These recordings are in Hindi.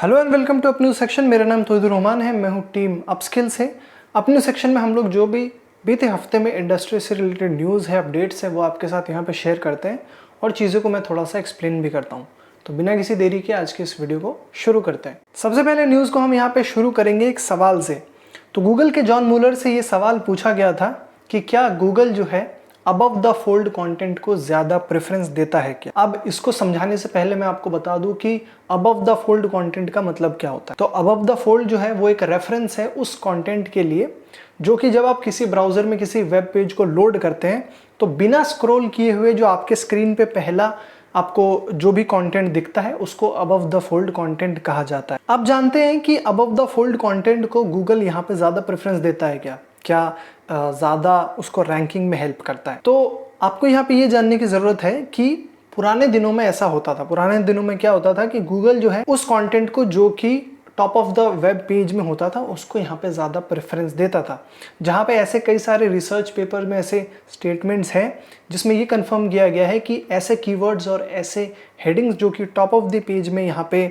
हेलो एंड वेलकम टू अपन्यू सेक्शन। मेरा नाम तौहीदुर रहमान है, मैं हूँ टीम अपस्किल से। अपन्यू सेक्शन में हम लोग जो भी बीते हफ्ते में इंडस्ट्री से रिलेटेड न्यूज़ है, अपडेट्स है, वो आपके साथ यहाँ पे शेयर करते हैं और चीज़ों को मैं थोड़ा सा एक्सप्लेन भी करता हूँ। तो बिना किसी देरी के आज के इस वीडियो को शुरू करते हैं। सबसे पहले न्यूज़ को हम यहाँ पे शुरू करेंगे एक सवाल से। तो गूगल के जॉन मूलर से ये सवाल पूछा गया था कि क्या गूगल जो है अबव द फोल्ड कंटेंट को ज्यादा प्रेफरेंस देता है क्या। अब इसको समझाने से पहले मैं आपको बता दूं कि अबव द फोल्ड कंटेंट का मतलब क्या होता है। तो अबव द फोल्ड जो है वो एक रेफरेंस है उस कंटेंट के लिए जो कि जब आप किसी ब्राउजर में किसी वेब पेज को लोड करते हैं तो बिना स्क्रॉल किए हुए जो आपके स्क्रीन पे पहला आपको जो भी कंटेंट दिखता है उसको अबव द फोल्ड कंटेंट कहा जाता है। आप जानते हैं कि अबव द फोल्ड कंटेंट को गूगल यहाँ पे ज्यादा प्रेफरेंस देता है क्या ज़्यादा उसको रैंकिंग में हेल्प करता है। तो आपको यहाँ पे ये जानने की ज़रूरत है कि पुराने दिनों में ऐसा होता था। पुराने दिनों में क्या होता था कि गूगल जो है उस कंटेंट को जो कि top of the web page में होता था उसको यहाँ पे ज़्यादा प्रेफरेंस देता था। जहाँ पे ऐसे कई सारे रिसर्च पेपर में ऐसे स्टेटमेंट्स हैं जिसमें ये कंफर्म किया गया है कि ऐसे कीवर्ड्स और ऐसे हेडिंग्स जो कि टॉप ऑफ द पेज में यहाँ पे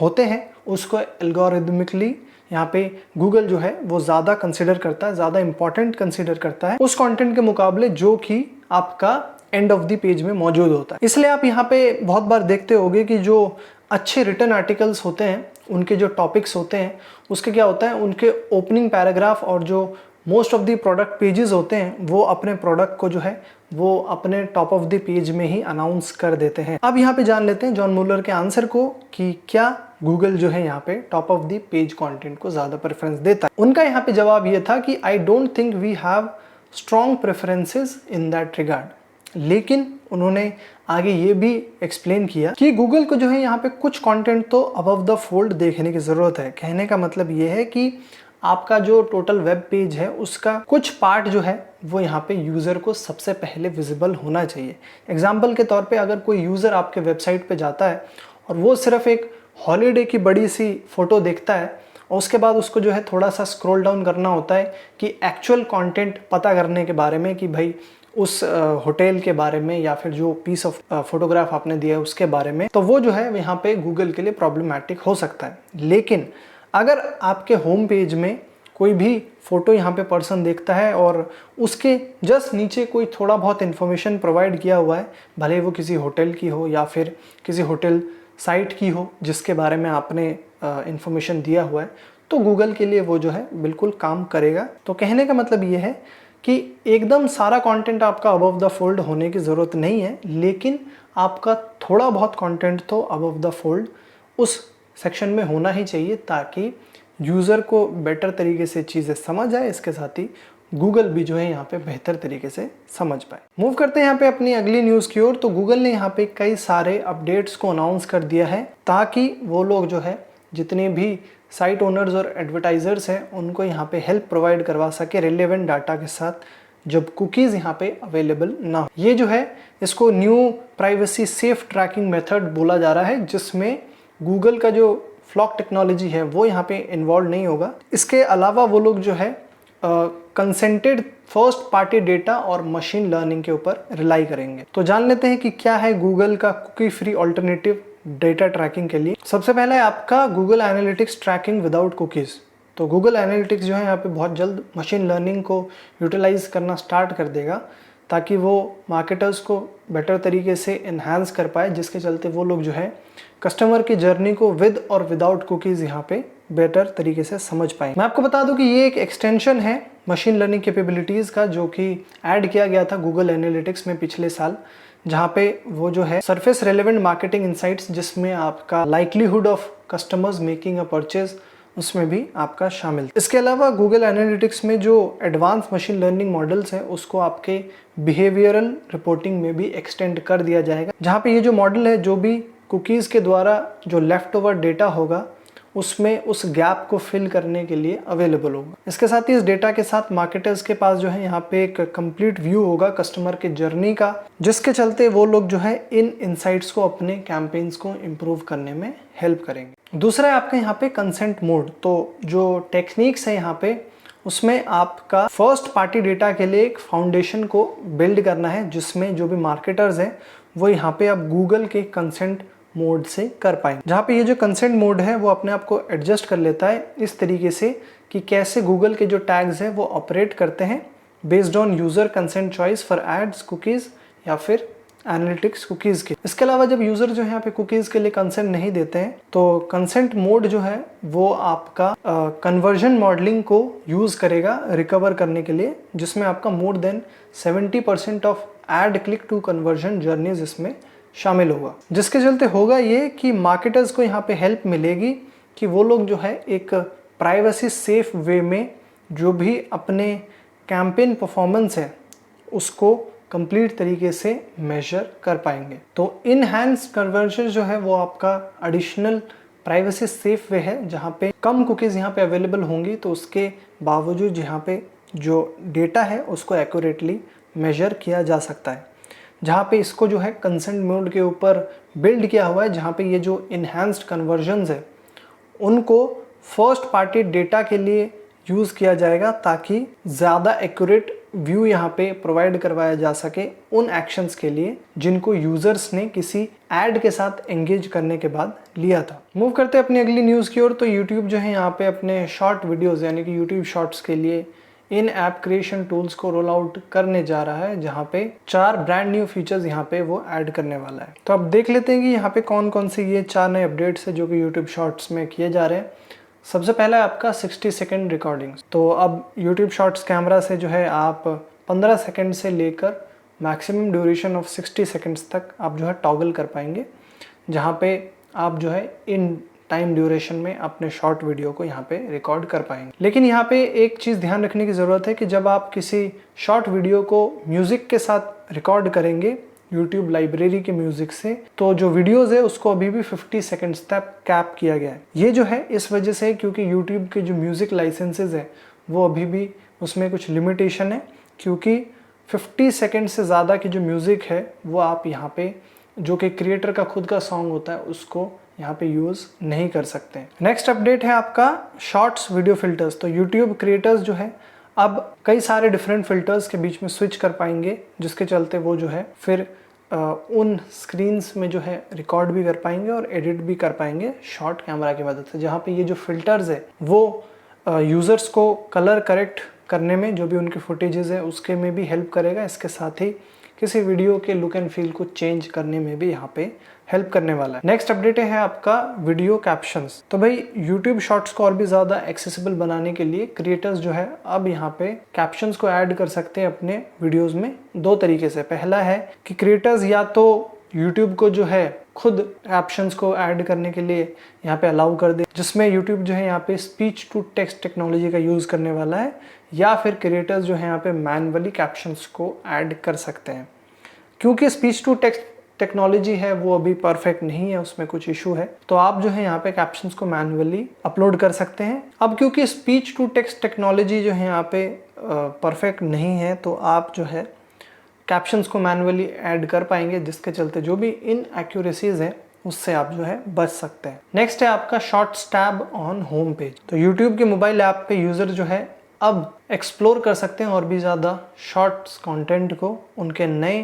होते हैं उसको एल्गोरिदमिकली यहाँ पे गूगल जो है वो ज़्यादा कंसिडर करता है, ज़्यादा इंपॉर्टेंट कंसिडर करता है उस कंटेंट के मुकाबले जो कि आपका एंड ऑफ द पेज में मौजूद होता है। इसलिए आप यहाँ पे बहुत बार देखते होंगे कि जो अच्छे रिटन आर्टिकल्स होते हैं उनके जो टॉपिक्स होते हैं उसके क्या होता है, उनके ओपनिंग पैराग्राफ और जो most of the product pages होते हैं वो अपने प्रोडक्ट को जो है वो अपने टॉप ऑफ द पेज में ही अनाउंस कर देते हैं। अब यहाँ पे जान लेते हैं जॉन मूलर के आंसर को कि क्या गूगल जो है यहाँ पे top of the page content को ज्यादा प्रेफरेंस देता है। उनका यहाँ पे जवाब ये था कि I don't think we have strong preferences in that regard. लेकिन उन्होंने आगे ये भी एक्सप्लेन किया कि गूगल को जो है यहाँ पे कुछ कंटेंट तो अबव द फोल्ड देखने की जरूरत है। कहने का मतलब ये है कि आपका जो टोटल वेब पेज है उसका कुछ पार्ट जो है वो यहाँ पे यूज़र को सबसे पहले विजिबल होना चाहिए। एग्जाम्पल के तौर पे अगर कोई यूज़र आपके वेबसाइट पे जाता है और वो सिर्फ एक हॉलीडे की बड़ी सी फोटो देखता है और उसके बाद उसको जो है थोड़ा सा स्क्रॉल डाउन करना होता है कि एक्चुअल कंटेंट पता करने के बारे में कि भाई उस होटल के बारे में या फिर जो पीस ऑफ फोटोग्राफ आपने दिया है उसके बारे में, तो वो जो है यहाँ पे गूगल के लिए प्रॉब्लमैटिक हो सकता है। लेकिन अगर आपके होम पेज में कोई भी फोटो यहाँ पे पर्सन देखता है और उसके जस्ट नीचे कोई थोड़ा बहुत इन्फॉर्मेशन प्रोवाइड किया हुआ है, भले वो किसी होटल की हो या फिर किसी होटल साइट की हो जिसके बारे में आपने इन्फॉर्मेशन दिया हुआ है, तो गूगल के लिए वो जो है बिल्कुल काम करेगा। तो कहने का मतलब ये है कि एकदम सारा कंटेंट आपका अबव द फोल्ड होने की ज़रूरत नहीं है, लेकिन आपका थोड़ा बहुत कंटेंट तो अबव द फोल्ड उस सेक्शन में होना ही चाहिए ताकि यूज़र को बेटर तरीके से चीज़ें समझ आए, इसके साथ ही गूगल भी जो है यहाँ पे बेहतर तरीके से समझ पाए। मूव करते हैं यहाँ पे अपनी अगली न्यूज़ की ओर। तो गूगल ने यहाँ पे कई सारे अपडेट्स को अनाउंस कर दिया है ताकि वो लोग जो है जितने भी साइट ओनर्स और एडवर्टाइजर्स हैं उनको यहाँ पे हेल्प प्रोवाइड करवा सके रिलेवेंट डाटा के साथ जब कुकीज़ यहाँ पे अवेलेबल ना हो। ये जो है इसको new privacy safe tracking method बोला जा रहा है जिसमें गूगल का जो फ्लॉक टेक्नोलॉजी है वो यहाँ पे इन्वॉल्व नहीं होगा। इसके अलावा वो लोग जो है कंसेंटेड फर्स्ट पार्टी डेटा और मशीन लर्निंग के ऊपर रिलाई करेंगे। तो जान लेते हैं कि क्या है गूगल का cookie free alternative data tracking के लिए। सबसे पहले आपका Google analytics tracking without cookies. तो गूगल एनालिटिक्स जो है यहाँ पे बहुत जल्द मशीन लर्निंग को यूटिलाइज करना स्टार्ट कर देगा ताकि वो मार्केटर्स को बेटर तरीके से इन्हांस कर पाए, जिसके चलते वो लोग जो है कस्टमर की जर्नी को विद और विदाउट कुकीज़ यहाँ पे बेटर तरीके से समझ पाए। मैं आपको बता दूं कि ये एक एक्सटेंशन है मशीन लर्निंग कैपेबिलिटीज़ का जो कि ऐड किया गया था गूगल एनालिटिक्स में पिछले साल, जहाँ पे वो जो है सरफेस रेलेवेंट मार्केटिंग इंसाइट्स जिसमें आपका likelihood of customers making a purchase उसमें भी आपका शामिल। इसके अलावा गूगल एनालिटिक्स में जो एडवांस मशीन लर्निंग मॉडल्स हैं उसको आपके बिहेवियरल रिपोर्टिंग में भी एक्सटेंड कर दिया जाएगा, जहाँ पे ये जो मॉडल है जो भी कुकीज़ के द्वारा जो लेफ्ट ओवर डेटा होगा उसमें उस गैप को फिल करने के लिए अवेलेबल होगा। इसके साथ ही इस डेटा के साथ मार्केटर्स के पास जो है यहाँ पे एक कंप्लीट व्यू होगा कस्टमर के जर्नी का, जिसके चलते वो लोग जो है इन इंसाइट्स को अपने कैंपेन्स को इम्प्रूव करने में हेल्प करेंगे। दूसरा है आपका यहाँ पे कंसेंट मोड। तो जो टेक्निक्स है यहाँ पे उसमें आपका फर्स्ट पार्टी डेटा के लिए एक फाउंडेशन को बिल्ड करना है जिसमें जो भी मार्केटर्स हैं वो यहाँ पे अब गूगल के कंसेंट मोड से कर पाएंगे, जहाँ पे ये जो कंसेंट मोड है वो अपने आप को एडजस्ट कर लेता है इस तरीके से कि कैसे गूगल के जो टैग्स हैं वो ऑपरेट करते हैं based on user consent choice for ads, cookies या फिर एनालिटिक्स कुकीज़ के। इसके अलावा जब यूज़र जो है यहाँ पे कुकीज़ के लिए कंसेंट नहीं देते हैं तो कंसेंट मोड जो है वो आपका कन्वर्जन मॉडलिंग को यूज़ करेगा रिकवर करने के लिए, जिसमें आपका more than 70% of ad click to conversion journeys इसमें शामिल होगा। जिसके चलते होगा ये कि मार्केटर्स को यहाँ पे हेल्प मिलेगी कि वो लोग जो है एक प्राइवेसी सेफ वे में जो भी अपने कैंपेन परफॉर्मेंस है उसको कंप्लीट तरीके से मेजर कर पाएंगे। तो इनहैंस कन्वर्जन जो है वो आपका एडिशनल प्राइवेसी सेफ वे है, जहाँ पे कम कुकीज़ यहाँ पे अवेलेबल होंगी तो उसके बावजूद यहाँ पे जो डेटा है उसको एक्यूरेटली मेजर किया जा सकता है। जहाँ पे इसको जो है कंसेंट मोड के ऊपर बिल्ड किया हुआ है, जहाँ पे ये जो इनहैंस्ड कन्वर्जन्स है उनको फर्स्ट पार्टी डेटा के लिए यूज़ किया जाएगा ताकि ज़्यादा एक्यूरेट व्यू यहाँ पे प्रोवाइड करवाया जा सके उन एक्शंस के लिए जिनको यूज़र्स ने किसी ऐड के साथ एंगेज करने के बाद लिया था। मूव करते हैं अपनी अगली न्यूज़ की ओर। तो यूट्यूब जो है यहाँ पे अपने शॉर्ट वीडियोज़ यानी कि यूट्यूब शॉर्ट्स के लिए इन ऐप क्रिएशन टूल्स को रोल आउट करने जा रहा है, जहाँ पे 4 ब्रांड न्यू फीचर्स यहाँ पे वो ऐड करने वाला है। तो अब देख लेते हैं कि यहाँ पे कौन कौन से ये 4 नए अपडेट्स है जो कि यूट्यूब शॉर्ट्स में किए जा रहे हैं। सबसे पहला है आपका 60 सेकेंड रिकॉर्डिंग्स। तो अब यूट्यूब शॉर्ट्स कैमरा से जो है आप 15 सेकेंड से लेकर मैक्सिमम ड्यूरेशन ऑफ 60 सेकेंड्स तक आप जो है टॉगल कर पाएंगे, जहाँ पे आप जो है इन टाइम ड्यूरेशन में अपने शॉर्ट वीडियो को यहाँ पे रिकॉर्ड कर पाएंगे। लेकिन यहाँ पे एक चीज़ ध्यान रखने की ज़रूरत है कि जब आप किसी शॉर्ट वीडियो को म्यूज़िक के साथ रिकॉर्ड करेंगे YouTube लाइब्रेरी के म्यूज़िक से, तो जो वीडियोज़ है उसको अभी भी 50 सेकेंड्स तक कैप किया गया है। ये जो है इस वजह से क्योंकि YouTube के जो म्यूज़िक लाइसेंसेज है वो अभी भी उसमें कुछ लिमिटेशन है, क्योंकि 50 सेकेंड से ज़्यादा की जो म्यूज़िक है वो आप यहाँ पे जो कि क्रिएटर का खुद का सॉन्ग होता है उसको यहाँ पे यूज़ नहीं कर सकते। नेक्स्ट अपडेट है आपका शॉर्ट्स वीडियो फिल्टर्स। तो यूट्यूब क्रिएटर्स जो है अब कई सारे डिफरेंट फिल्टर्स के बीच में स्विच कर पाएंगे, जिसके चलते वो जो है फिर उन स्क्रीन्स में जो है रिकॉर्ड भी कर पाएंगे और एडिट भी कर पाएंगे शॉर्ट कैमरा की मदद से, जहाँ पे ये जो फिल्टर्स है वो यूज़र्स को कलर करेक्ट करने में, जो भी उनके फुटेजेस है उसके में भी हेल्प करेगा। इसके साथ ही किसी वीडियो के लुक एंड फील को चेंज करने में भी यहाँ पे हेल्प करने वाला है। नेक्स्ट अपडेट है आपका वीडियो कैप्शंस। तो भाई यूट्यूब शॉर्ट्स को और भी ज़्यादा एक्सेसिबल बनाने के लिए क्रिएटर्स जो है अब यहाँ पे कैप्शंस को ऐड कर सकते हैं अपने वीडियोस में 2 तरीके से। पहला है कि क्रिएटर्स या तो यूट्यूब को जो है खुद कैप्शंस को ऐड करने के लिए यहाँ पे अलाउ कर दे, जिसमें यूट्यूब जो है यहाँ पे स्पीच टू टेक्स्ट टेक्नोलॉजी का यूज़ करने वाला है, या फिर क्रिएटर्स जो है यहाँ पे मैनुअली कैप्शंस को ऐड कर सकते हैं। क्योंकि स्पीच टू टेक्स्ट टेक्नोलॉजी है वो अभी परफेक्ट नहीं है, उसमें कुछ इशू है, तो आप जो है यहाँ पे कैप्शंस को मैन्युअली अपलोड कर सकते हैं। अब क्योंकि स्पीच टू टेक्स्ट टेक्नोलॉजी जो है यहाँ पे परफेक्ट नहीं है, तो आप जो है कैप्शंस को मैन्युअली ऐड कर पाएंगे, जिसके चलते जो भी इनएक्यूरेसीज है उससे आप जो है बच सकते हैं। नेक्स्ट है आपका shorts tab on home page. तो यूट्यूब के मोबाइल ऐप पे यूज़र जो है अब एक्सप्लोर कर सकते हैं और भी ज़्यादा शॉर्ट्स कंटेंट को उनके नए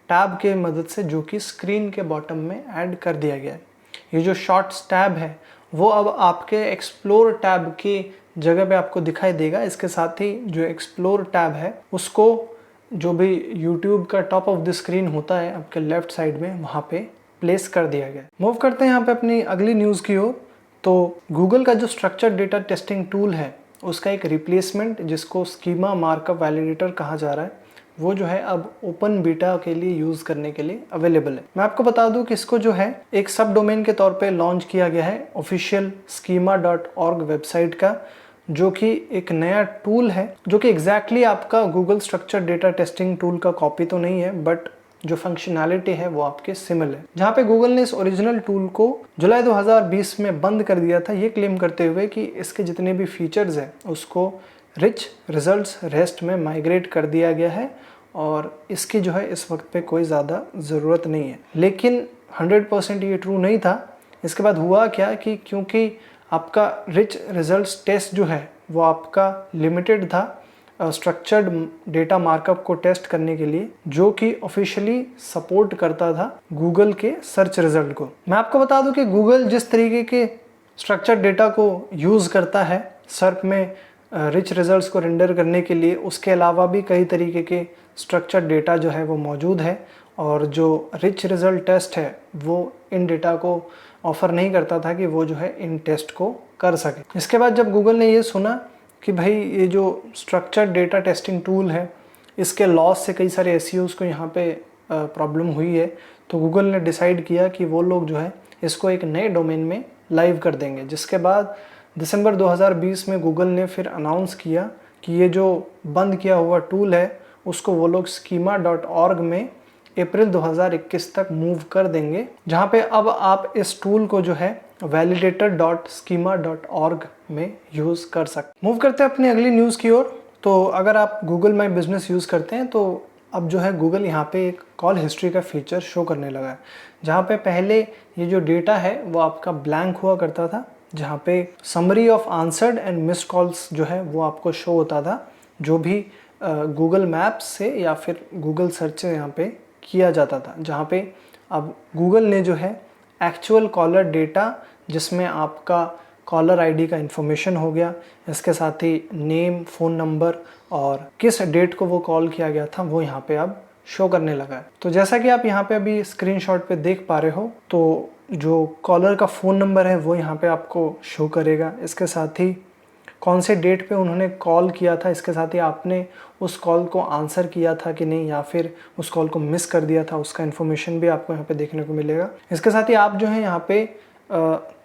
टैब के मदद से, जो कि स्क्रीन के बॉटम में ऐड कर दिया गया है। ये जो शॉर्ट्स टैब है वो अब आपके एक्सप्लोर टैब की जगह पे आपको दिखाई देगा। इसके साथ ही जो एक्सप्लोर टैब है उसको जो भी यूट्यूब का टॉप ऑफ द स्क्रीन होता है आपके लेफ्ट साइड में, वहाँ पे प्लेस कर दिया गया। मूव करते हैं यहाँ पे अपनी अगली न्यूज़ की ओर। तो गूगल का जो स्ट्रक्चर्ड डेटा टेस्टिंग टूल है उसका एक रिप्लेसमेंट, जिसको स्कीमा मार्कअप वैलिडेटर कहा जा रहा है, वो जो है अब ओपन बीटा के लिए यूज़ करने के लिए अवेलेबल है। मैं आपको बता दूं कि इसको जो है एक सब डोमेन के तौर पे लॉन्च किया गया है ऑफिशियल schema.org वेबसाइट का, जो कि एक नया टूल है जो कि एग्जैक्टली आपका Google structure data testing tool का कॉपी तो नहीं है, बट जो फंक्शनैलिटी है वो आपके सिमिलर है। जहाँ पे गूगल ने इस ओरिजिनल टूल को जुलाई 2020 में बंद कर दिया था, ये क्लेम करते हुए कि इसके जितने भी फीचर्स हैं उसको रिच रिजल्ट्स रेस्ट में माइग्रेट कर दिया गया है और इसकी जो है इस वक्त पे कोई ज़्यादा ज़रूरत नहीं है। लेकिन 100% ये ट्रू नहीं था। इसके बाद हुआ क्या कि क्योंकि आपका रिच रिजल्ट्स टेस्ट जो है वो आपका लिमिटेड था स्ट्रक्चर्ड डेटा मार्कअप को टेस्ट करने के लिए, जो कि ऑफिशियली सपोर्ट करता था गूगल के सर्च रिजल्ट को। मैं आपको बता दूं कि गूगल जिस तरीके के स्ट्रक्चर्ड डेटा को यूज़ करता है सर्च में रिच रिजल्ट्स को रेंडर करने के लिए, उसके अलावा भी कई तरीके के स्ट्रक्चर्ड डेटा जो है वो मौजूद है, और जो रिच रिजल्ट टेस्ट है वो इन डेटा को ऑफ़र नहीं करता था कि वो जो है इन टेस्ट को कर सके। इसके बाद जब गूगल ने ये सुना कि भाई ये जो स्ट्रक्चर्ड डेटा टेस्टिंग टूल है इसके लॉस से कई सारे एसईओज़ को यहाँ पे प्रॉब्लम हुई है, तो गूगल ने डिसाइड किया कि वो लोग जो है इसको एक नए डोमेन में लाइव कर देंगे। जिसके बाद दिसंबर 2020 में गूगल ने फिर अनाउंस किया कि ये जो बंद किया हुआ टूल है उसको वो लोग schema.org में अप्रैल 2021 तक मूव कर देंगे, जहाँ पे अब आप इस टूल को जो है validator.schema.org में यूज़ कर सकते। मूव करते हैं अपनी अगली न्यूज़ की ओर। तो अगर आप गूगल माई बिजनेस यूज़ करते हैं तो अब जो है गूगल यहाँ पे एक कॉल हिस्ट्री का फीचर शो करने लगा है, जहाँ पे पहले ये जो डेटा है वो आपका ब्लैंक हुआ करता था, जहाँ पे summary of answered and missed calls जो है वो आपको शो होता था, जो भी गूगल मैप्स से या फिर गूगल सर्च से यहाँ पे किया जाता था। जहाँ पे अब गूगल ने जो है एक्चुअल कॉलर डेटा, जिसमें आपका कॉलर आईडी का इन्फॉर्मेशन हो गया, इसके साथ ही नेम, फ़ोन नंबर और किस डेट को वो कॉल किया गया था, वो यहाँ पे अब शो करने लगा है। तो जैसा कि आप यहाँ पे अभी स्क्रीनशॉट पे देख पा रहे हो, तो जो कॉलर का फ़ोन नंबर है वो यहाँ पे आपको शो करेगा, इसके साथ ही कौन से डेट पे उन्होंने कॉल किया था, इसके साथ ही आपने उस कॉल को आंसर किया था कि नहीं या फिर उस कॉल को मिस कर दिया था, उसका इन्फॉर्मेशन भी आपको यहाँ पे देखने को मिलेगा। इसके साथ ही आप जो है यहाँ पे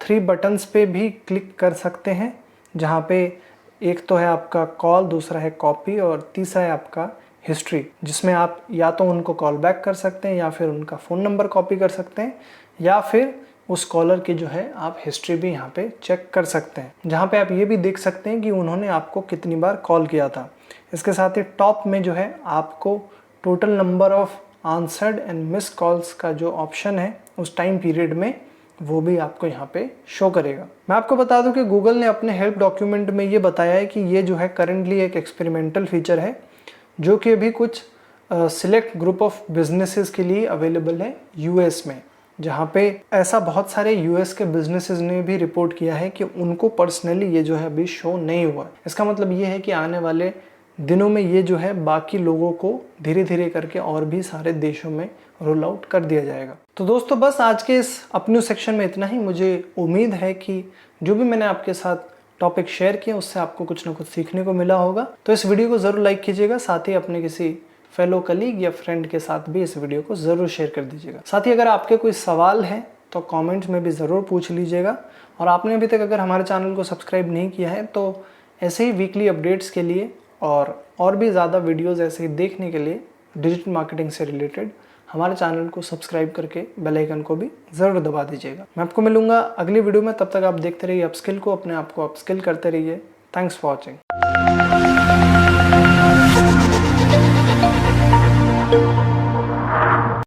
3 बटन्स पे भी क्लिक कर सकते हैं, जहाँ पे एक तो है आपका कॉल, दूसरा है कॉपी और तीसरा है आपका हिस्ट्री, जिसमें आप या तो उनको कॉल बैक कर सकते हैं या फिर उनका फ़ोन नंबर कॉपी कर सकते हैं, या फिर उस कॉलर की जो है आप हिस्ट्री भी यहाँ पे चेक कर सकते हैं, जहाँ पे आप ये भी देख सकते हैं कि उन्होंने आपको कितनी बार कॉल किया था। इसके साथ ही टॉप में जो है आपको total number of answered and miss calls का जो ऑप्शन है उस टाइम पीरियड में, वो भी आपको यहाँ पे शो करेगा। मैं आपको बता दूं कि गूगल ने अपने हेल्प डॉक्यूमेंट में ये बताया है कि ये जो है करेंटली एक एक्सपेरिमेंटल फीचर है, जो कि अभी कुछ सिलेक्ट ग्रुप ऑफ बिजनेसेस के लिए अवेलेबल है यूएस में, जहाँ पे ऐसा बहुत सारे यूएस के बिजनेसेस ने भी रिपोर्ट किया है कि उनको पर्सनली ये जो है अभी शो नहीं हुआ। इसका मतलब ये है कि आने वाले दिनों में ये जो है बाकी लोगों को धीरे धीरे करके और भी सारे देशों में रोल आउट कर दिया जाएगा। तो दोस्तों बस आज के इस अपन्यू सेक्शन में इतना ही। मुझे उम्मीद है कि जो भी मैंने आपके साथ टॉपिक शेयर किए उससे आपको कुछ ना कुछ सीखने को मिला होगा। तो इस वीडियो को ज़रूर लाइक कीजिएगा, साथ ही अपने किसी फेलो कलीग या फ्रेंड के साथ भी इस वीडियो को ज़रूर शेयर कर दीजिएगा। साथ ही अगर आपके कोई सवाल हैं तो कमेंट्स में भी ज़रूर पूछ लीजिएगा, और आपने अभी तक अगर हमारे चैनल को सब्सक्राइब नहीं किया है तो ऐसे ही वीकली अपडेट्स के लिए और भी ज़्यादा वीडियोज़ ऐसे ही देखने के लिए डिजिटल मार्केटिंग से रिलेटेड हमारे चैनल को सब्सक्राइब करके बेल आइकन को भी ज़रूर दबा दीजिएगा। मैं आपको मिलूंगा अगली वीडियो में, तब तक आप देखते रहिए अपस्किल को, अपने आप को अपस्किल करते रहिए। Thanks for watching.